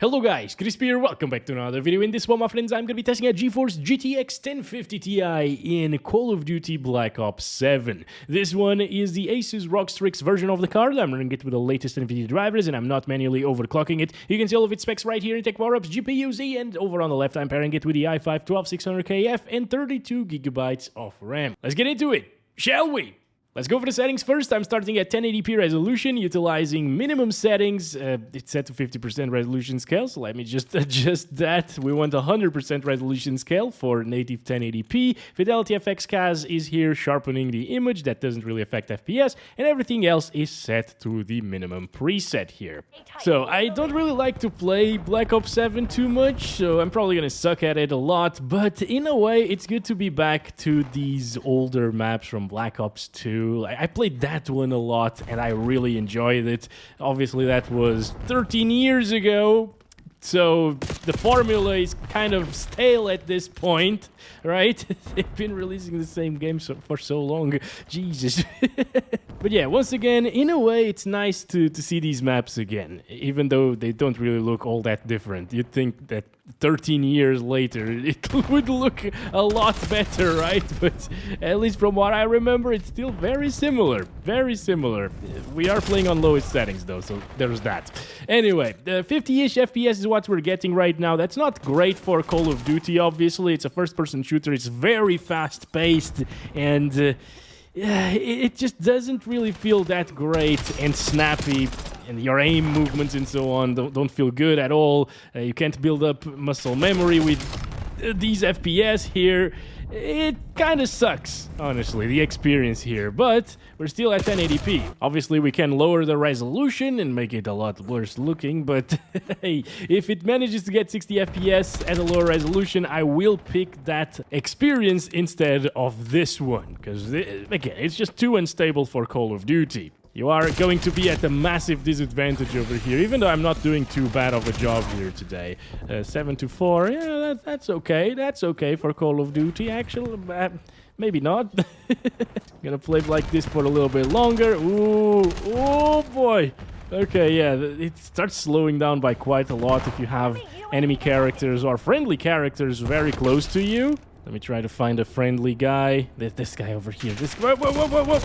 Hello guys, Crispy here, welcome back to another video. In this one, my friends, I'm gonna be testing a GeForce GTX 1050 Ti in Call of Duty Black Ops 7. This one is the Asus ROG Strix version of the card. I'm running it with the latest Nvidia drivers and I'm not manually overclocking it. You can see all of its specs right here in Tech Power-Ups, GPU Z, and over on the left I'm pairing it with the i5-12600KF and 32GB of RAM. Let's get into it, shall we? Let's go for the settings first. I'm starting at 1080p resolution, utilizing minimum settings. It's set to 50% resolution scale, so let me just adjust that. We want 100% resolution scale for native 1080p. Fidelity FX CAS is here, sharpening the image. That doesn't really affect FPS, and everything else is set to the minimum preset here. So I don't really like to play Black Ops 7 too much, so I'm probably gonna suck at it a lot, but in a way, it's good to be back to these older maps from Black Ops 2. I played that one a lot and I really enjoyed it. Obviously that was 13 years ago, so the formula is kind of stale at this point, right? They've been releasing the same game for so long, Jesus. But yeah, once again, in a way, it's nice to see these maps again, even though they don't really look all that different. You'd think that 13 years later, it would look a lot better, right? But at least from what I remember, it's still very similar. Very similar. We are playing on lowest settings, though, so there's that. Anyway, 50-ish FPS is what we're getting right now. That's not great for Call of Duty, obviously. It's a first-person shooter. It's very fast-paced, and it just doesn't really feel that great and snappy, and your aim movements and so on don't feel good at all. You can't build up muscle memory with these FPS here. It kind of sucks, honestly, the experience here, but we're still at 1080p. Obviously, we can lower the resolution and make it a lot worse looking, but hey, if it manages to get 60 FPS at a lower resolution, I will pick that experience instead of this one, because, again, it's just too unstable for Call of Duty. You are going to be at a massive disadvantage over here, even though I'm not doing too bad of a job here today. 7 to 4, yeah, that's okay. That's okay for Call of Duty, actually. Maybe not. Gonna play like this for a little bit longer. Ooh, oh boy. Okay, yeah, it starts slowing down by quite a lot if you have enemy characters or friendly characters very close to you. Let me try to find a friendly guy. This guy over here. Whoa.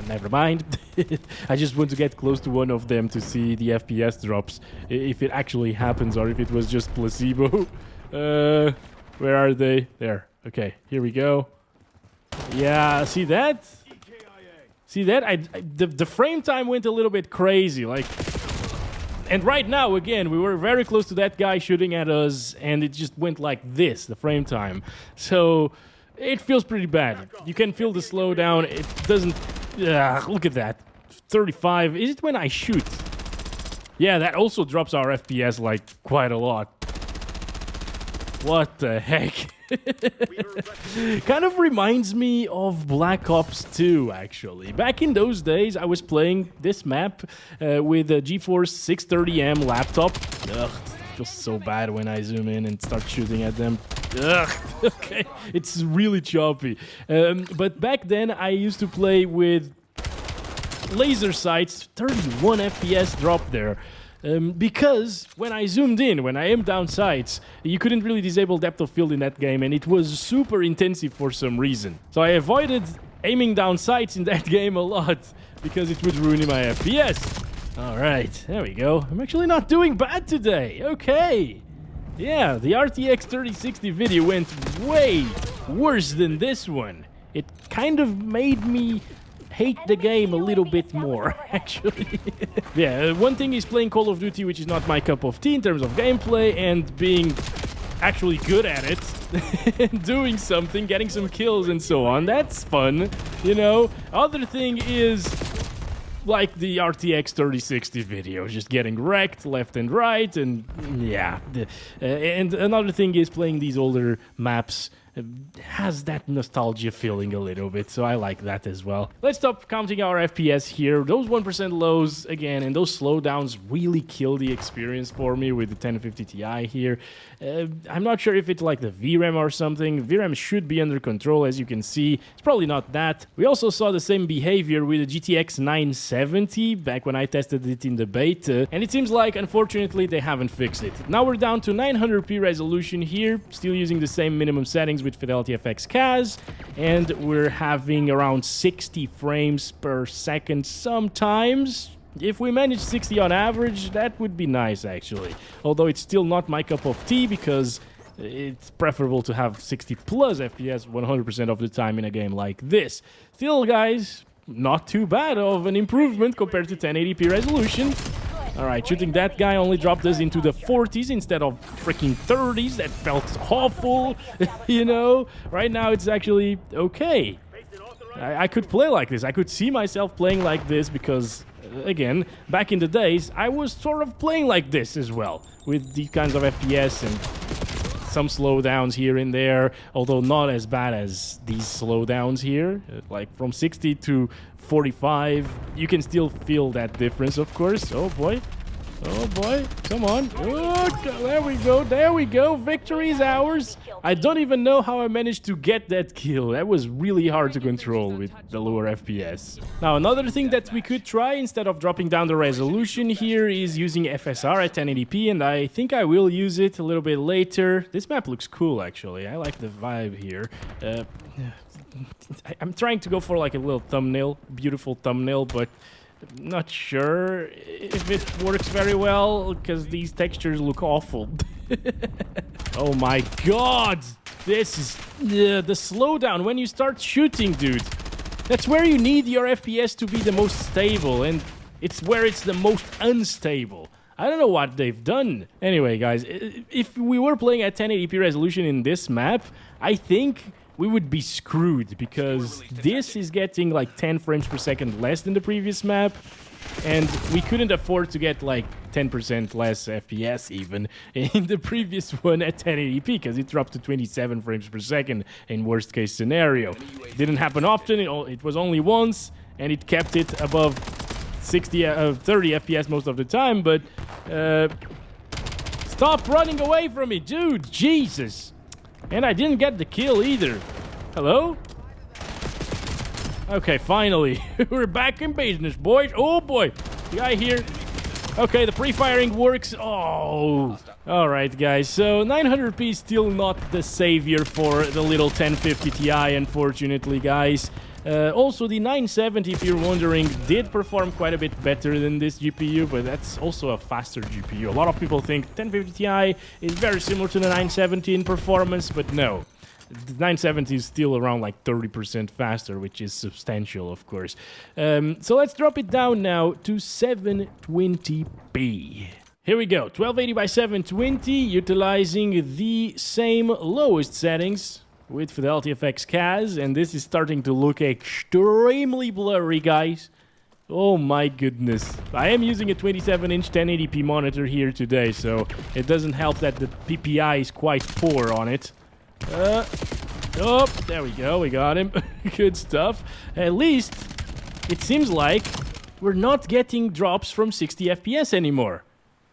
Never mind. I just want to get close to one of them to see the FPS drops, if it actually happens or if it was just placebo. Where are they? There. Okay, here we go. Yeah, see that? See that? The frame time went a little bit crazy, like... And right now, again, we were very close to that guy shooting at us, and it just went like this, the frame time. So, it feels pretty bad. You can feel the slowdown. It doesn't... look at that. 35. Is it when I shoot? Yeah, that also drops our FPS, like, quite a lot. What the heck? Kind of reminds me of Black Ops 2, actually. Back in those days, I was playing this map with a GeForce 630M laptop. Ugh, it feels so bad when I zoom in and start shooting at them. Ugh, okay, it's really choppy. But back then, I used to play with laser sights, 31 FPS drop there. Because when I zoomed in, when I aimed down sights, you couldn't really disable depth of field in that game, and it was super intensive for some reason. So I avoided aiming down sights in that game a lot, because it would ruin my FPS. Alright, there we go. I'm actually not doing bad today. Okay. Yeah, the RTX 3060 video went way worse than this one. It kind of made me hate the game a little bit more, actually. Yeah, one thing is playing Call of Duty, which is not my cup of tea in terms of gameplay, and being actually good at it, doing something, getting some kills and so on. That's fun, you know. Other thing is like the RTX 3060 video, just getting wrecked left and right, and yeah. And another thing is playing these older maps has that nostalgia feeling a little bit, so I like that as well. Let's stop counting our FPS here. Those 1% lows again and those slowdowns really kill the experience for me with the 1050 Ti here. I'm not sure if it's like the VRAM or something. VRAM should be under control, as you can see. It's probably not that. We also saw the same behavior with the GTX 970 back when I tested it in the beta, and it seems like unfortunately they haven't fixed it. Now we're down to 900p resolution here, still using the same minimum settings with Fidelity FX CAS, and we're having around 60 frames per second sometimes. If we manage 60 on average, that would be nice actually. Although it's still not my cup of tea because it's preferable to have 60 plus FPS 100% of the time in a game like this. Still, guys, not too bad of an improvement compared to 1080p resolution. Alright, shooting that guy only dropped us into the 40s instead of freaking 30s. That felt awful, you know? Right now it's actually okay. I could play like this. I could see myself playing like this because, again, back in the days, I was sort of playing like this as well. With these kinds of FPS and some slowdowns here and there, although not as bad as these slowdowns here. Like from 60 to 45, you can still feel that difference, of course. Oh boy, come on. Oh, there we go, victory is ours. I don't even know how I managed to get that kill. That was really hard to control with the lower FPS. Now, another thing that we could try instead of dropping down the resolution here is using FSR at 1080p, and I think I will use it a little bit later. This map looks cool, actually. I like the vibe here. I'm trying to go for like a little thumbnail, beautiful thumbnail, but not sure if it works very well because these textures look awful. Oh my god, this is the slowdown when you start shooting, dude. That's where you need your FPS to be the most stable, and it's where it's the most unstable. I don't know what they've done. Anyway, guys, if we were playing at 1080p resolution in this map, I think we would be screwed because this is getting like 10 frames per second less than the previous map, and we couldn't afford to get like 10% less FPS even in the previous one at 1080p because it dropped to 27 frames per second in worst case scenario. It didn't happen often, it was only once, and it kept it above 30 FPS most of the time, but stop running away from me, dude, Jesus. And I didn't get the kill either. Hello? Okay, finally. We're back in business, boys. Oh, boy. The guy here. Okay, the pre-firing works. Oh. Alright, guys. So, 900p is still not the savior for the little 1050 Ti, unfortunately, guys. Also, the 970, if you're wondering, did perform quite a bit better than this GPU, but that's also a faster GPU. A lot of people think 1050 Ti is very similar to the 970 in performance, but no. The 970 is still around like 30% faster, which is substantial, of course. So let's drop it down now to 720p. Here we go, 1280 by 720, utilizing the same lowest settings with Fidelity FX CAS, and this is starting to look extremely blurry, guys. Oh my goodness. I am using a 27-inch 1080p monitor here today, so it doesn't help that the PPI is quite poor on it. Oh, there we go, we got him. Good stuff. At least, it seems like we're not getting drops from 60 FPS anymore.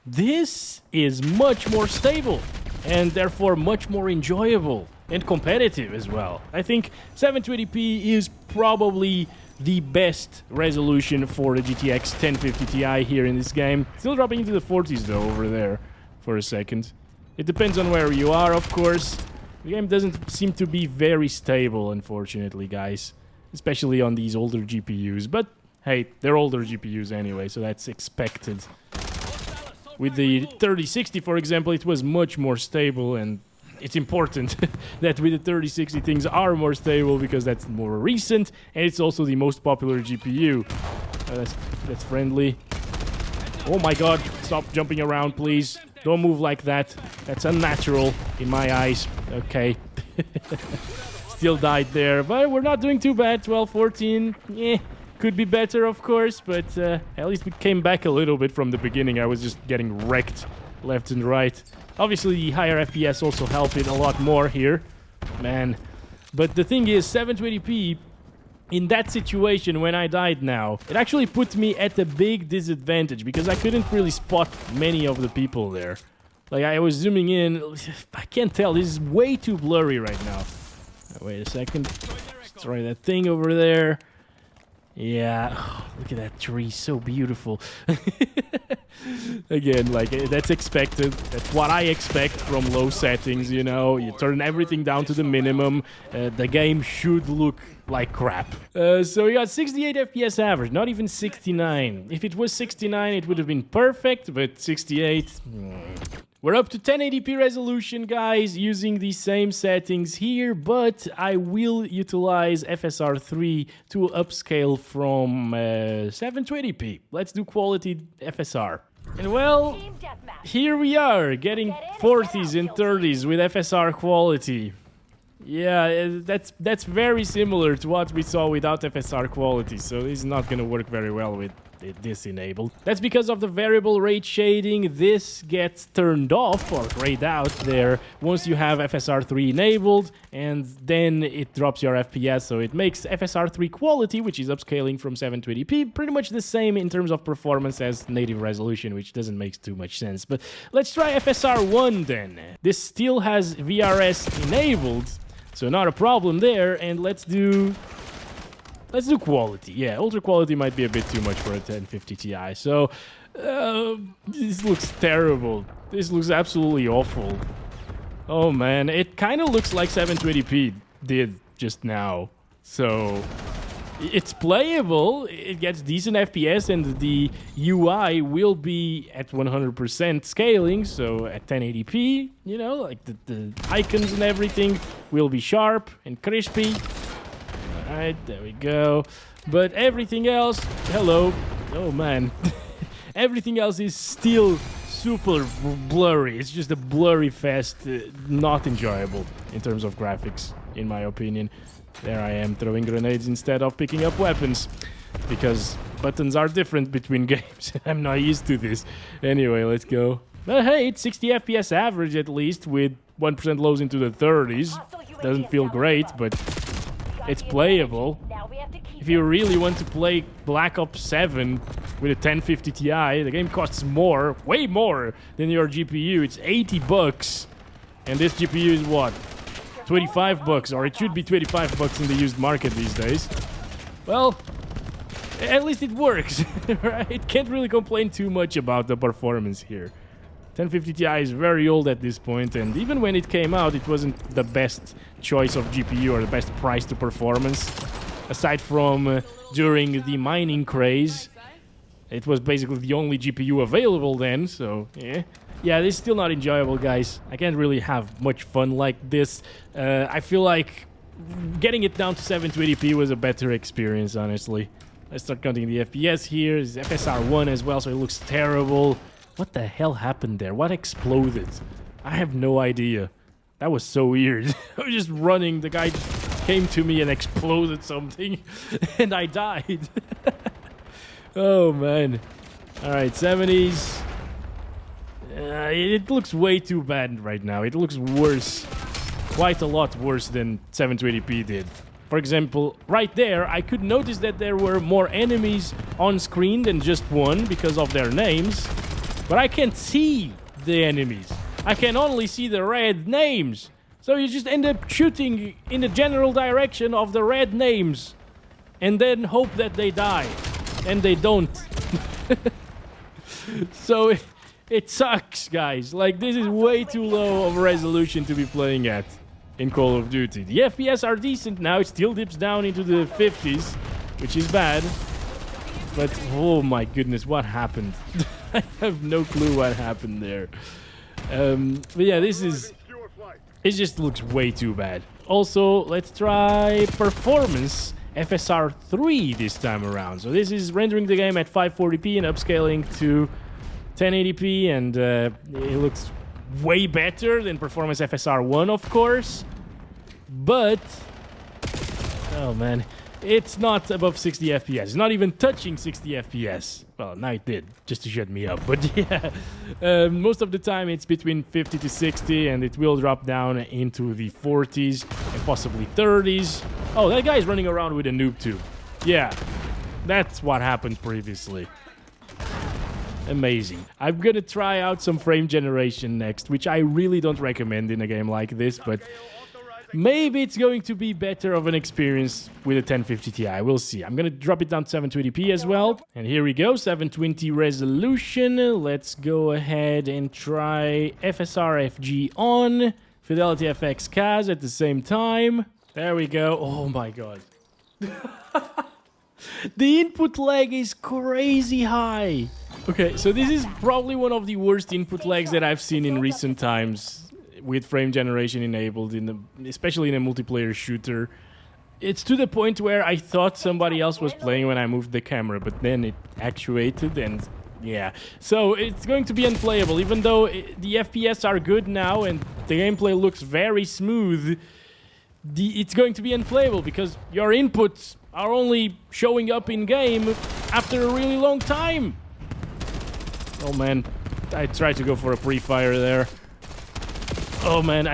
This is much more stable, and therefore much more enjoyable. And competitive as well. I think 720p is probably the best resolution for the GTX 1050 Ti here in this game. Still dropping into the 40s though over there for a second. It depends on where you are, of course. The game doesn't seem to be very stable, unfortunately, guys. Especially on these older GPUs. But hey, they're older GPUs anyway, so that's expected. With the 3060, for example, it was much more stable, and it's important that with the 3060 things are more stable because that's more recent, and it's also the most popular GPU. That's friendly. Oh my god, stop jumping around, please. Don't move like that. That's unnatural in my eyes. Okay. Still died there, but we're not doing too bad. 12-14. Eh, could be better, of course, but at least we came back a little bit from the beginning. I was just getting wrecked left and right. Obviously, the higher FPS also helped it a lot more here. man. But the thing is, 720p, in that situation when I died now, it actually put me at a big disadvantage because I couldn't really spot many of the people there. Like, I was zooming in. I can't tell. This is way too blurry right now. Wait a second. Destroy that thing over there. Yeah. Oh, look at that tree. So beautiful. Again, like, that's expected. That's what I expect from low settings, you know. You turn everything down to the minimum. The game should look like crap. So we got 68 FPS average, not even 69. If it was 69, it would have been perfect, but 68... We're up to 1080p resolution, guys, using the same settings here, but I will utilize FSR3 to upscale from 720p. Let's do quality FSR. And well, here we are, getting 40s and 30s with FSR quality. Yeah, that's very similar to what we saw without FSR quality, so this is not going to work very well with this enabled. That's because of the variable rate shading. This gets turned off or grayed out there once you have FSR3 enabled, and then it drops your FPS, so it makes FSR3 quality, which is upscaling from 720p, pretty much the same in terms of performance as native resolution, which doesn't make too much sense. But let's try FSR1 then. This still has VRS enabled, so not a problem there, and let's do quality. Yeah, ultra quality might be a bit too much for a 1050 Ti. So, this looks terrible. This looks absolutely awful. Oh man, it kind of looks like 720p did just now. So, it's playable. It gets decent FPS, and the UI will be at 100% scaling. So, at 1080p, you know, like the icons and everything will be sharp and crispy. Alright, there we go. But everything else... Hello. Oh, man. Everything else is still super blurry. It's just a blurry fest. Not enjoyable in terms of graphics, in my opinion. There I am, throwing grenades instead of picking up weapons. Because buttons are different between games. I'm not used to this. Anyway, let's go. But hey, it's 60 FPS average at least, with 1% lows into the 30s. Doesn't feel great, but... it's playable. If you really want to play Black Ops 7 with a 1050 Ti, the game costs more, way more than your GPU. It's 80 bucks. And this GPU is what? 25 bucks, or it should be 25 bucks in the used market these days. Well, at least it works, right? Can't really complain too much about the performance here. 1050 Ti is very old at this point, and even when it came out, it wasn't the best choice of GPU or the best price to performance. Aside from during the mining craze, it was basically the only GPU available then, so yeah. Yeah, this is still not enjoyable, guys. I can't really have much fun like this. I feel like getting it down to 720p was a better experience, honestly. Let's start counting the FPS here. It's FSR1 as well, so it looks terrible. What the hell happened there? What exploded? I have no idea. That was so weird. I was just running. The guy just came to me and exploded something. And I died. Oh, man. Alright, 70s. It looks way too bad right now. It looks worse. Quite a lot worse than 720p did. For example, right there, I could notice that there were more enemies on screen than just one because of their names. But I can't see the enemies. I can only see the red names. So you just end up shooting in the general direction of the red names. And then hope that they die. And they don't. So it sucks, guys. Like, this is way too low of a resolution to be playing at in Call of Duty. The FPS are decent now. It still dips down into the 50s, which is bad. But, oh my goodness, what happened? I have no clue what happened there. But yeah, it just looks way too bad. Also, let's try performance FSR3 this time around. So this is rendering the game at 540p and upscaling to 1080p, and it looks way better than performance FSR1, of course. But, oh man, it's not above 60 FPS. It's not even touching 60 FPS. Well, now it did, just to shut me up. But yeah, most of the time it's between 50 to 60, and it will drop down into the 40s and possibly 30s. Oh, that guy's running around with a noob tube. Yeah, that's what happened previously. Amazing. I'm gonna try out some frame generation next, which I really don't recommend in a game like this, but maybe it's going to be better of an experience with a 1050 Ti. We'll see. I'm gonna drop it down to 720p as well. And here we go, 720 resolution. Let's go ahead and try FSR-FG on, Fidelity FX CAS at the same time. There we go. Oh my god. The input lag is crazy high. Okay, so this is probably one of the worst input lags that I've seen in recent times with frame generation enabled, especially in a multiplayer shooter. It's to the point where I thought somebody else was playing when I moved the camera, but then it actuated and yeah. So it's going to be unplayable, even though the FPS are good now and the gameplay looks very smooth. It's going to be unplayable because your inputs are only showing up in game after a really long time. Oh man, I tried to go for a pre-fire there. Oh man,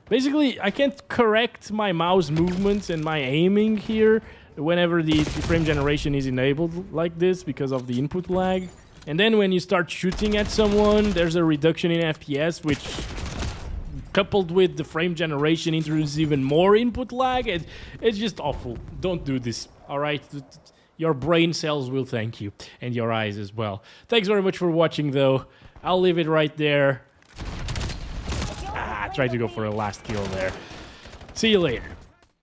basically I can't correct my mouse movements and my aiming here whenever the frame generation is enabled like this because of the input lag. And then when you start shooting at someone, there's a reduction in FPS, which coupled with the frame generation introduces even more input lag. It's just awful. Don't do this, alright? Your brain cells will thank you, and your eyes as well. Thanks very much for watching, though. I'll leave it right there. Try to go for a last kill there. See you later.